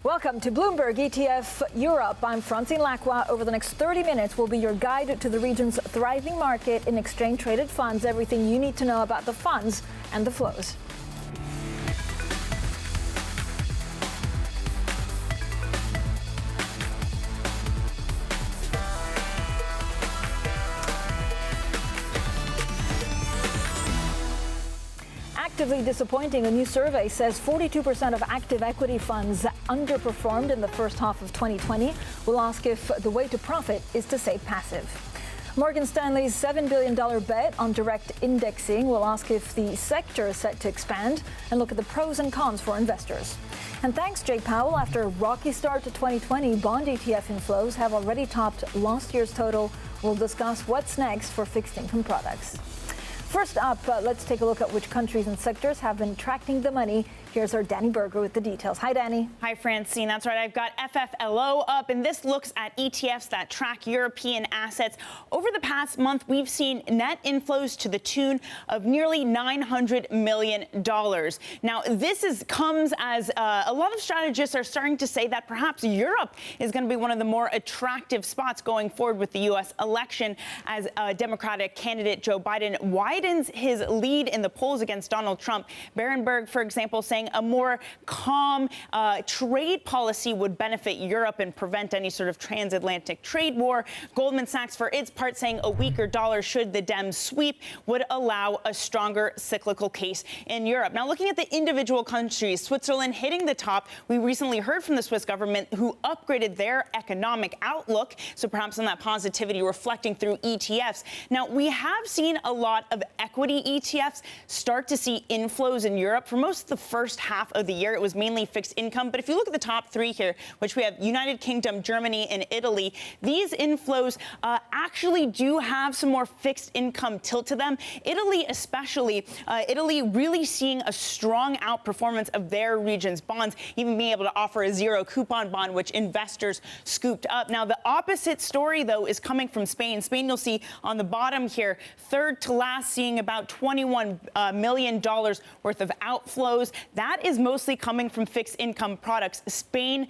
Welcome to Bloomberg ETF Europe. I'm Francine Lacqua. Over the next 30 minutes, we'll be your guide to the region's thriving market in exchange-traded funds. Everything you need to know about the funds and the flows. Actively disappointing, a new survey says 42% of active equity funds underperformed in the first half of 2020. We'll ask if the way to profit is to stay passive. Morgan Stanley's $7 billion bet on direct indexing. We'll ask if the sector is set to expand and look at the pros and cons for investors. And thanks, Jay Powell. After a rocky start to 2020, bond ETF inflows have already topped last year's total. We'll discuss what's next for fixed income products. First up, let's take a look at which countries and sectors have been attracting the money. Here's our Danny Berger with the details. Hi, Danny. Hi, Francine. That's right. I've got FFLO up, and this looks at ETFs that track European assets. Over the past month, we've seen net inflows to the tune of nearly $900 million. Now, this comes as a lot of strategists are starting to say that perhaps Europe is going to be one of the more attractive spots going forward with the U.S. election as Democratic candidate Joe Biden widens his lead in the polls against Donald Trump. Berenberg, for example, saying a more calm trade policy would benefit Europe and prevent any sort of transatlantic trade war. Goldman Sachs, for its part, saying a weaker dollar should the Dems sweep would allow a stronger cyclical case in Europe. Now, looking at the individual countries, Switzerland hitting the top. We recently heard from the Swiss government who upgraded their economic outlook, so perhaps some of that positivity reflecting through ETFs. Now, we have seen a lot of equity ETFs start to see inflows in Europe. For most of the first half of the year, it was mainly fixed income. But if you look at the top three here, which we have United Kingdom, Germany, and Italy, these inflows actually do have some more fixed income tilt to them. Italy especially, Italy really seeing a strong outperformance of their region's bonds, even being able to offer a zero coupon bond, which investors scooped up. Now, the opposite story, though, is coming from Spain. Spain, you'll see on the bottom here, third to last, seeing about $21 million worth of outflows. That is mostly coming from fixed income products. Spain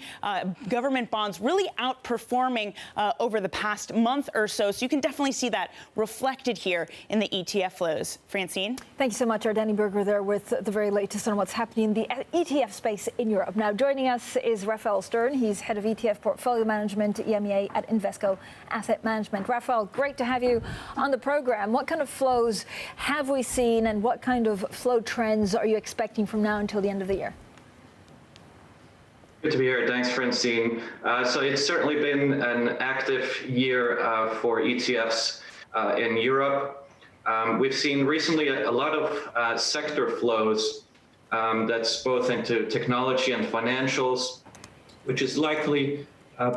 government bonds really outperforming over the past month or so. So you can definitely see that reflected here in the ETF flows. Francine? Thank you so much, our Danny Berger there with the very latest on what's happening in the ETF space in Europe. Now, joining us is Raphael Stern. He's head of ETF portfolio management, EMEA at Invesco Asset Management. Raphael, great to have you on the program. What kind of flows have we seen, and what kind of flow trends are you expecting from now until the end of the year? Good to be here. Thanks, Francine. So it's certainly been an active year for ETFs in Europe. We've seen recently a lot of sector flows that's both into technology and financials, which is likely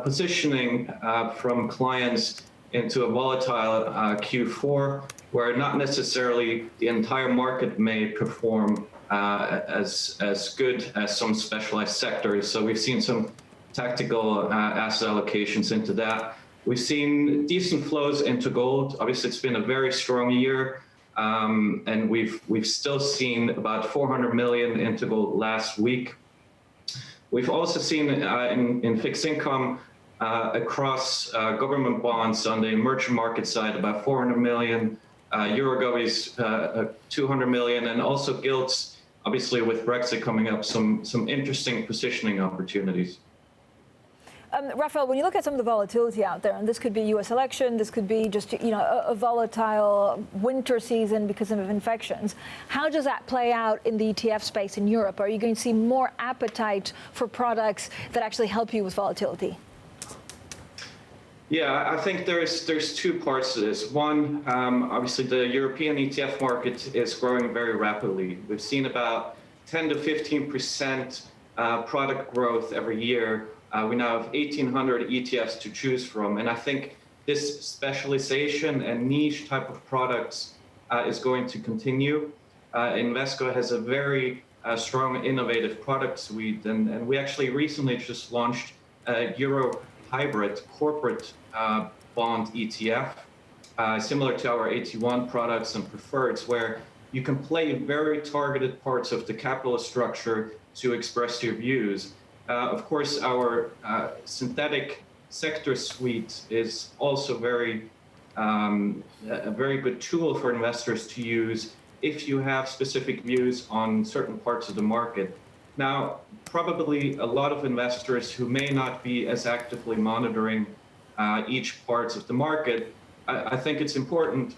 positioning from clients into a volatile Q4, where not necessarily the entire market may perform as good as some specialized sectors. So we've seen some tactical asset allocations into that. We've seen decent flows into gold. Obviously, it's been a very strong year, and we've still seen about 400 million into gold last week. We've also seen in fixed income across government bonds on the emerging market side about 400 million. Euro govies 200 million, and also gilts, obviously with Brexit coming up, some interesting positioning opportunities. Raphael, when you look at some of the volatility out there, and this could be U.S. election, this could be just a volatile winter season because of infections, how does that play out in the ETF space in Europe? Are you going to see more appetite for products that actually help you with volatility? Yeah, I think there's two parts to this. One, obviously the European ETF market is growing very rapidly. We've seen about 10 to 15% product growth every year. We now have 1,800 ETFs to choose from. And I think this specialization and niche type of products is going to continue. Invesco has a very strong, innovative product suite. And we actually recently just launched a Euro hybrid corporate bond ETF, similar to our AT1 products and preferreds, where you can play very targeted parts of the capital structure to express your views. Of course, our synthetic sector suite is also a very good tool for investors to use if you have specific views on certain parts of the market. Now, probably a lot of investors who may not be as actively monitoring each parts of the market, I think it's important,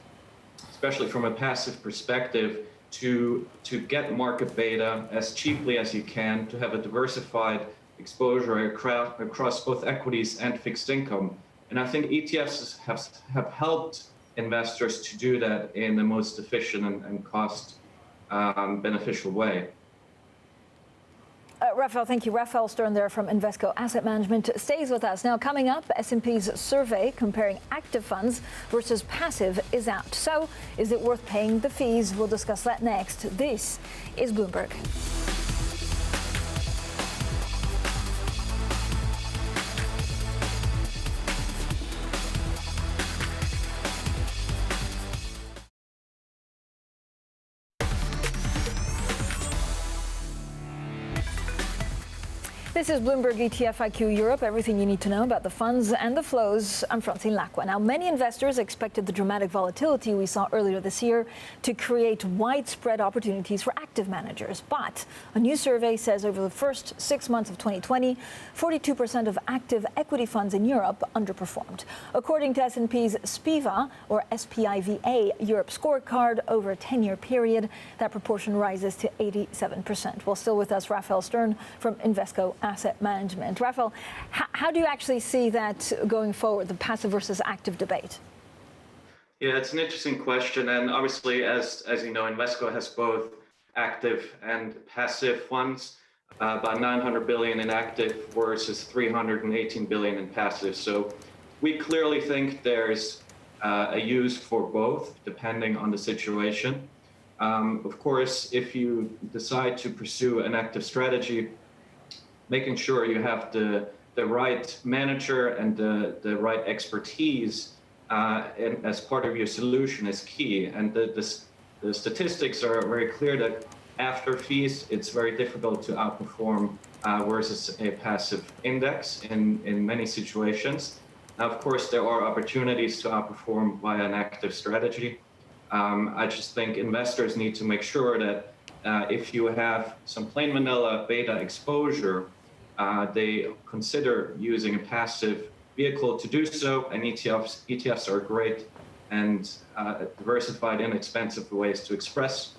especially from a passive perspective, to get market beta as cheaply as you can, to have a diversified exposure across both equities and fixed income. And I think ETFs have helped investors to do that in the most efficient and cost beneficial way. Raphael, thank you. Raphael Stern there from Invesco Asset Management stays with us. Now, coming up, S&P's survey comparing active funds versus passive is out. So, is it worth paying the fees? We'll discuss that next. This is Bloomberg. This is Bloomberg ETF IQ Europe, everything you need to know about the funds and the flows. I'm Francine Lacqua. Now, many investors expected the dramatic volatility we saw earlier this year to create widespread opportunities for active managers. But a new survey says over the first 6 months of 2020, 42% of active equity funds in Europe underperformed. According to S&P's SPIVA, or SPIVA Europe scorecard, over a 10-year period, that proportion rises to 87%. Well, still with us, Raphael Stern from Invesco Asset Management. Raphael, how do you actually see that going forward, the passive versus active debate? Yeah, it's an interesting question. And obviously, as you know, Invesco has both active and passive funds, about 900 billion in active versus 318 billion in passive. So we clearly think there's a use for both, depending on the situation. Of course, if you decide to pursue an active strategy, making sure you have the right manager and the right expertise as part of your solution is key. And the statistics are very clear that after fees, it's very difficult to outperform versus a passive index in many situations. Now, of course, there are opportunities to outperform via an active strategy. I just think investors need to make sure that if you have some plain vanilla beta exposure, they consider using a passive vehicle to do so, and ETFs are great and diversified, inexpensive ways to express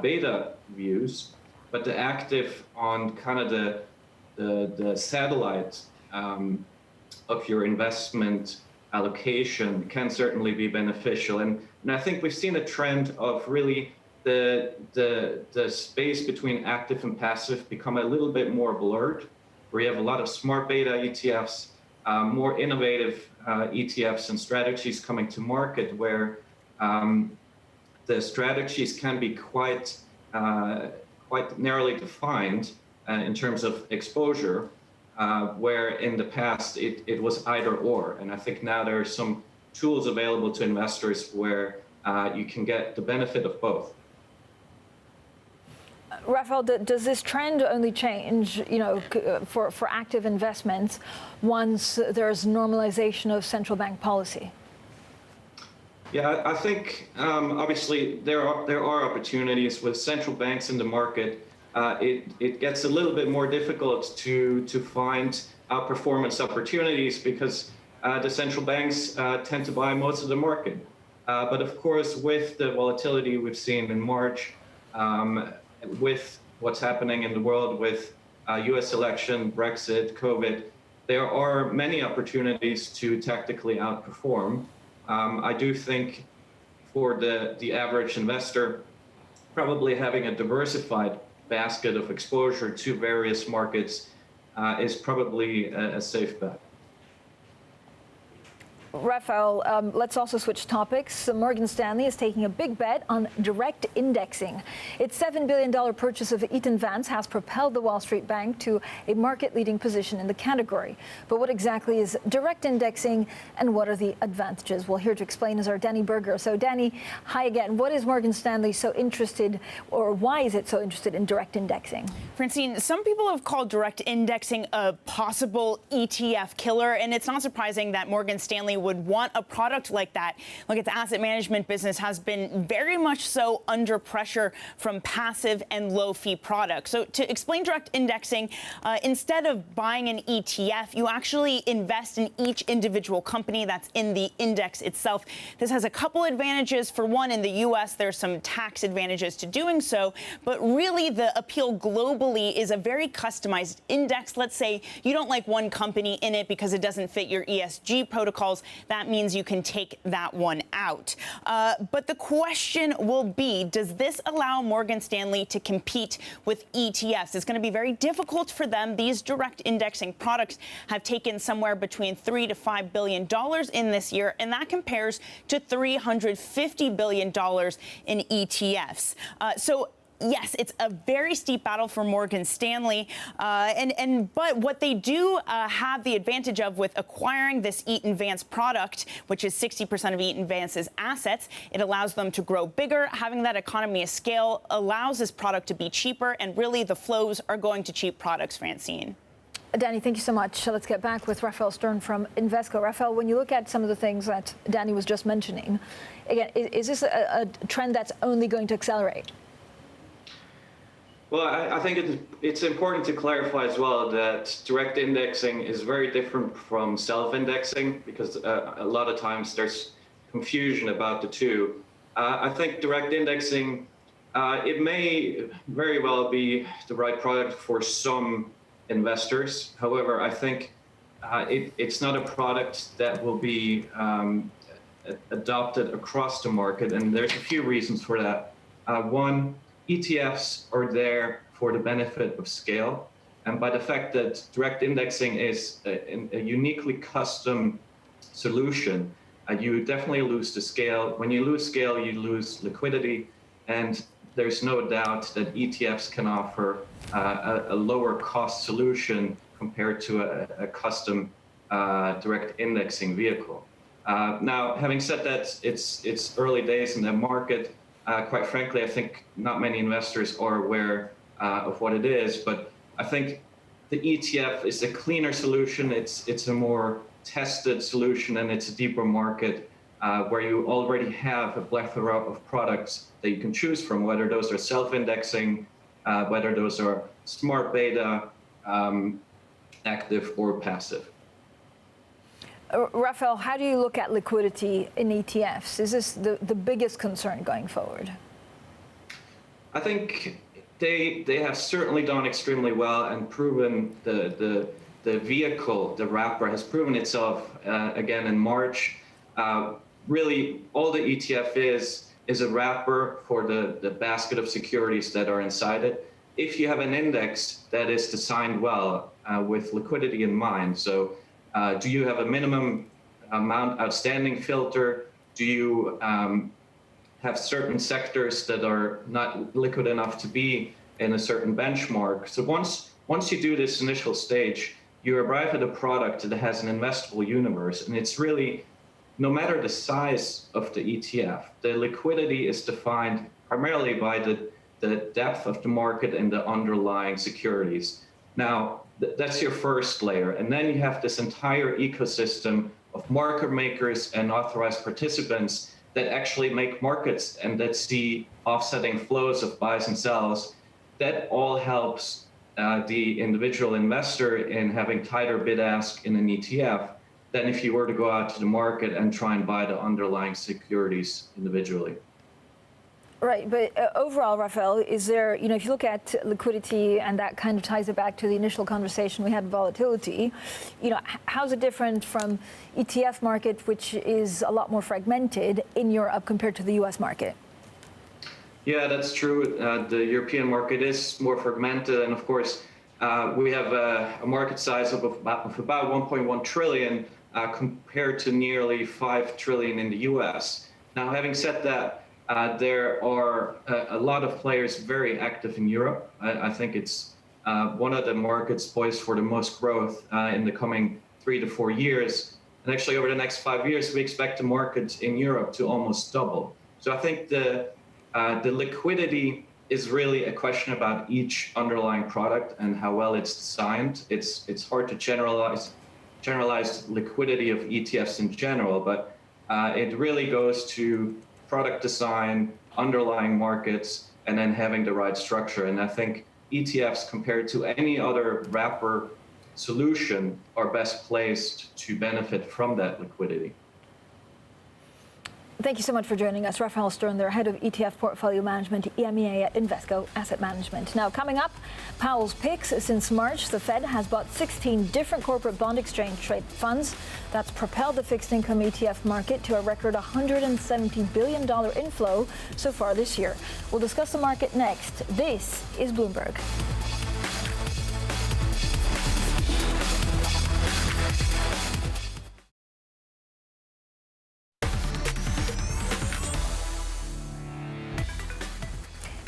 beta views. But the active on kind of the satellite of your investment allocation can certainly be beneficial. And I think we've seen a trend of really the space between active and passive become a little bit more blurred, where you have a lot of smart beta ETFs, more innovative ETFs and strategies coming to market, where the strategies can be quite narrowly defined in terms of exposure, where in the past it was either or. And I think now there are some tools available to investors where you can get the benefit of both. Raphael, does this trend only change, for active investments once there's normalization of central bank policy? Yeah, I think obviously there are opportunities with central banks in the market. It gets a little bit more difficult to find outperformance opportunities because the central banks tend to buy most of the market. But of course, with the volatility we've seen in March, with what's happening in the world with US election, Brexit, COVID, there are many opportunities to tactically outperform. I do think for the average investor, probably having a diversified basket of exposure to various markets is probably a safe bet. Rafael, let's also switch topics. Morgan Stanley is taking a big bet on direct indexing. Its $7 billion purchase of Eaton Vance has propelled the Wall Street Bank to a market-leading position in the category. But what exactly is direct indexing, and what are the advantages? Well, here to explain is our Danny Berger. So, Danny, hi again. What is Morgan Stanley so interested, or why is it so interested in direct indexing? Francine, some people have called direct indexing a possible ETF killer, and it's not surprising that Morgan Stanley would want a product like that. Look, its asset management business has been very much so under pressure from passive and low-fee products. So to explain direct indexing, instead of buying an ETF, you actually invest in each individual company that's in the index itself. This has a couple advantages. For one, in the U.S., there's some tax advantages to doing so, but really the appeal globally is a very customized index. Let's say you don't like one company in it because it doesn't fit your ESG protocols. That means you can take that one out. But the question will be, does this allow Morgan Stanley to compete with ETFs? It's going to be very difficult for them. These direct indexing products have taken somewhere between $3 to $5 billion in this year, and that compares to $350 billion in ETFs. Yes, it's a very steep battle for Morgan Stanley, but what they do have the advantage of with acquiring this Eaton Vance product, which is 60% of Eaton Vance's assets, it allows them to grow bigger. Having that economy of scale allows this product to be cheaper, and really the flows are going to cheap products, Francine. Danny, thank you so much. Let's get back with Rafael Stern from Invesco. Rafael, when you look at some of the things that Danny was just mentioning, again, is this a trend that's only going to accelerate? Well, I think it's important to clarify as well that direct indexing is very different from self-indexing, because a lot of times there's confusion about the two. I think direct indexing, it may very well be the right product for some investors. However, I think it's not a product that will be adopted across the market, and there's a few reasons for that. One, ETFs are there for the benefit of scale, and by the fact that direct indexing is a uniquely custom solution, you definitely lose the scale. When you lose scale, you lose liquidity, and there's no doubt that ETFs can offer a lower cost solution compared to a custom direct indexing vehicle. Now, having said that, it's early days in the market. Quite frankly, I think not many investors are aware of what it is, but I think the ETF is a cleaner solution. It's a more tested solution, and it's a deeper market where you already have a plethora of products that you can choose from, whether those are self-indexing, whether those are smart beta, active or passive. Rafael, how do you look at liquidity in ETFs? Is this the biggest concern going forward? I think they have certainly done extremely well and proven the vehicle, the wrapper, has proven itself again in March. Really, all the ETF is a wrapper for the basket of securities that are inside it. If you have an index that is designed well with liquidity in mind, so do you have a minimum amount outstanding filter? Do you have certain sectors that are not liquid enough to be in a certain benchmark? So once you do this initial stage, you arrive at a product that has an investable universe, and it's really, no matter the size of the ETF, the liquidity is defined primarily by the depth of the market and the underlying securities. Now, that's your first layer. And then you have this entire ecosystem of market makers and authorized participants that actually make markets and that see offsetting flows of buys and sells. That all helps the individual investor in having tighter bid-ask in an ETF than if you were to go out to the market and try and buy the underlying securities individually. Right, but overall, Rafael, is there, if you look at liquidity, and that kind of ties it back to the initial conversation we had, volatility, how's it different from ETF market, which is a lot more fragmented in Europe compared to the US market? Yeah, that's true. The European market is more fragmented, and of course, we have a market size of about 1.1 trillion, compared to nearly 5 trillion in the US. Now, having said that, there are a lot of players very active in Europe. I think it's one of the markets poised for the most growth in the coming 3 to 4 years. And actually, over the next 5 years, we expect the market in Europe to almost double. So I think the liquidity is really a question about each underlying product and how well it's designed. It's hard to generalize liquidity of ETFs in general, but it really goes to product design, underlying markets, and then having the right structure. And I think ETFs, compared to any other wrapper solution, are best placed to benefit from that liquidity. Thank you so much for joining us. Raphael Stern, their head of ETF portfolio management, EMEA at Invesco Asset Management. Now, coming up, Powell's picks. Since March, the Fed has bought 16 different corporate bond exchange traded funds. That's propelled the fixed income ETF market to a record $170 billion inflow so far this year. We'll discuss the market next. This is Bloomberg.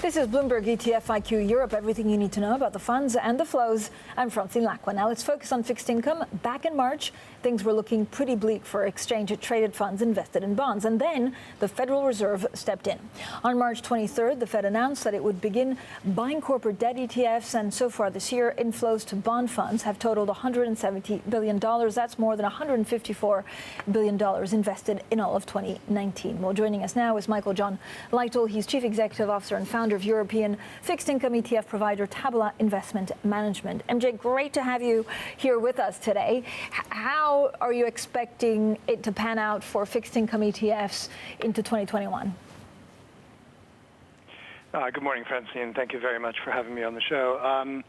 This is Bloomberg ETF IQ Europe, everything you need to know about the funds and the flows. I'm Francine Lacqua. Now let's focus on fixed income. Back in March, things were looking pretty bleak for exchange-traded funds invested in bonds. And then the Federal Reserve stepped in. On March 23rd, the Fed announced that it would begin buying corporate debt ETFs. And so far this year, inflows to bond funds have totaled $170 billion. That's more than $154 billion invested in all of 2019. Well, joining us now is Michael John Lytle. He's Chief Executive Officer and founder of European fixed income ETF provider Tabula Investment Management. MJ, great to have you here with us today. How are you expecting it to pan out for fixed income ETFs into 2021? Good morning, Francine. Thank you very much for having me on the show.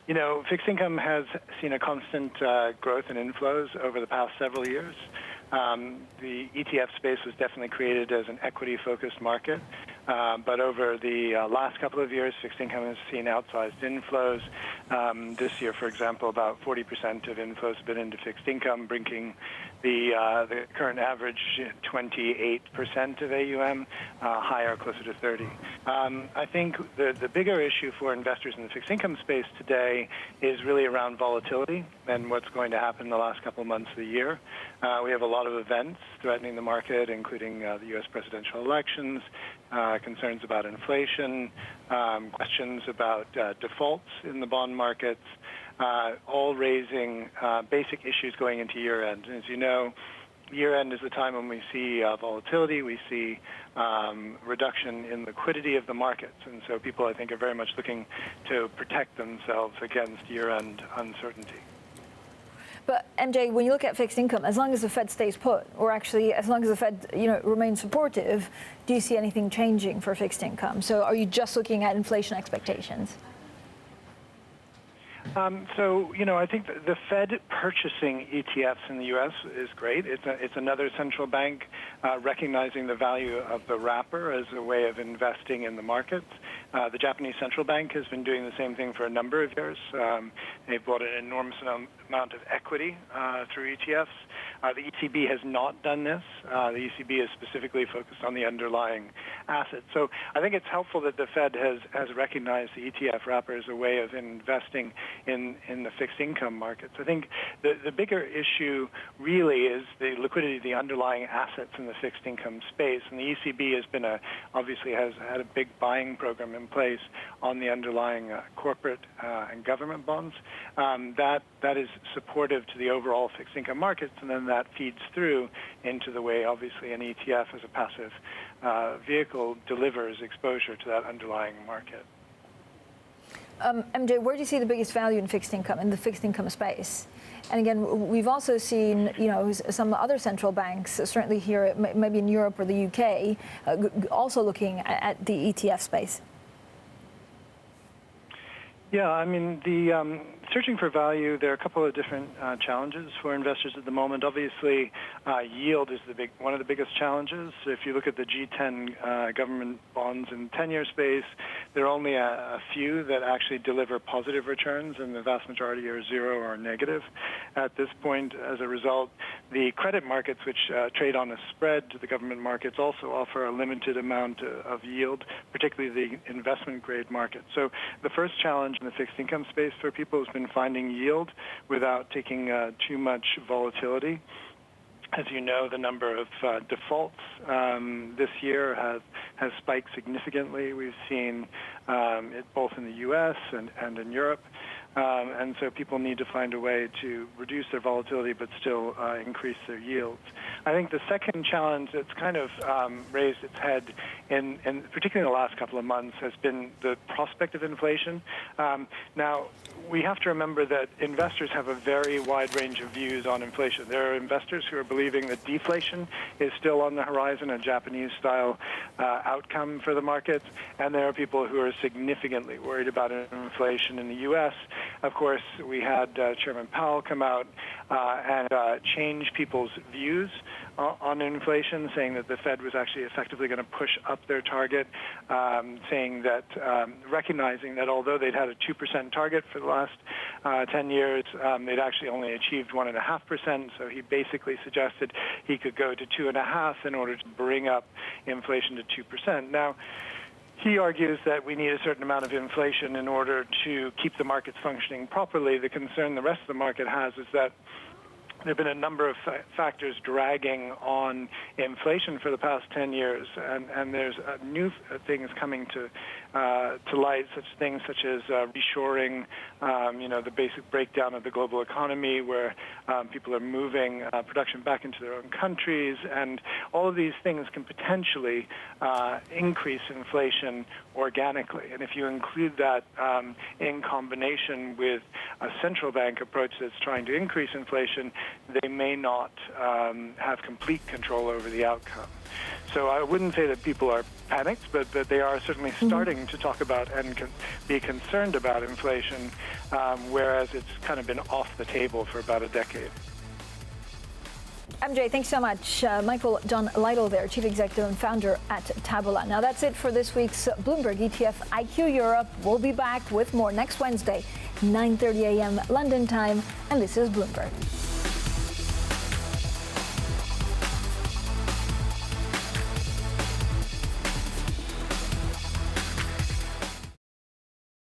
You know, fixed income has seen a constant growth in inflows over the past several years. The ETF space was definitely created as an equity-focused market, but over the last couple of years, fixed income has seen outsized inflows. This year, for example, about 40% of inflows have been into fixed income, bringing the current average 28% of AUM higher, closer to 30. I think the bigger issue for investors in the fixed income space today is really around volatility and what's going to happen in the last couple of months of the year. We have a lot of events threatening the market, including the U.S. presidential elections, concerns about inflation, questions about defaults in the bond markets, all raising basic issues going into year-end. As you know, year-end is the time when we see volatility, we see reduction in liquidity of the markets. And so people, I think, are very much looking to protect themselves against year-end uncertainty. But MJ, when you look at fixed income, as long as the Fed stays put, or actually as long as the Fed, remains supportive, do you see anything changing for fixed income? So are you just looking at inflation expectations? I think the Fed purchasing ETFs in the U.S. is great. It's another central bank recognizing the value of the wrapper as a way of investing in the markets. The Japanese central bank has been doing the same thing for a number of years. They've bought an enormous amount of equity through ETFs. The ECB has not done this. The ECB is specifically focused on the underlying assets. So I think it's helpful that the Fed has recognized the ETF wrapper as a way of investing in the fixed income markets. I think the bigger issue really is the liquidity of the underlying assets in the fixed income space. And the ECB has been obviously has had a big buying program in place on the underlying corporate and government bonds. That is supportive to the overall fixed income markets, and then that feeds through into the way, obviously, an ETF as a passive vehicle delivers exposure to that underlying market. MJ, where do you see the biggest value in fixed income, in the fixed income space? And again, we've also seen, some other central banks, certainly here, maybe in Europe or the UK, also looking at the ETF space. Yeah, I mean, the searching for value, there are a couple of different challenges for investors at the moment. Obviously, yield is one of the biggest challenges. So if you look at the G10 government bonds in 10-year space, there are only a few that actually deliver positive returns, and the vast majority are zero or negative at this point. As a result, the credit markets, which trade on a spread to the government markets, also offer a limited amount of yield, particularly the investment-grade market. So the first challenge in the fixed income space for people has been finding yield without taking too much volatility. As you know, the number of defaults this year has spiked significantly. We've seen it both in the U.S. and in Europe. And so people need to find a way to reduce their volatility but still increase their yields. I think the second challenge that's kind of raised its head, in particularly in the last couple of months, has been the prospect of inflation. Now, we have to remember that investors have a very wide range of views on inflation. There are investors who are believing that deflation is still on the horizon, a Japanese-style outcome for the markets, and there are people who are significantly worried about inflation in the U.S. Of course, we had Chairman Powell come out and change people's views on inflation, saying that the Fed was actually effectively going to push up their target, saying that recognizing that although they'd had a 2% target for the last 10 years, they'd actually only achieved 1.5%. So he basically suggested he could go to 2.5% in order to bring up inflation to 2%. Now, he argues that we need a certain amount of inflation in order to keep the markets functioning properly. The concern the rest of the market has is that there have been a number of factors dragging on inflation for the past 10 years, and there's new things coming to light, such things such as reshoring, the basic breakdown of the global economy, where people are moving production back into their own countries, and all of these things can potentially increase inflation organically. And if you include that in combination with a central bank approach that's trying to increase inflation, they may not have complete control over the outcome. So I wouldn't say that people are panicked, but that they are certainly starting to talk about and be concerned about inflation, whereas it's kind of been off the table for about a decade. MJ, thanks so much. Michael John Lytle there, Chief Executive and Founder at Tabula. Now that's it for this week's Bloomberg ETF IQ Europe. We'll be back with more next Wednesday, 9:30 a.m. London time, and this is Bloomberg.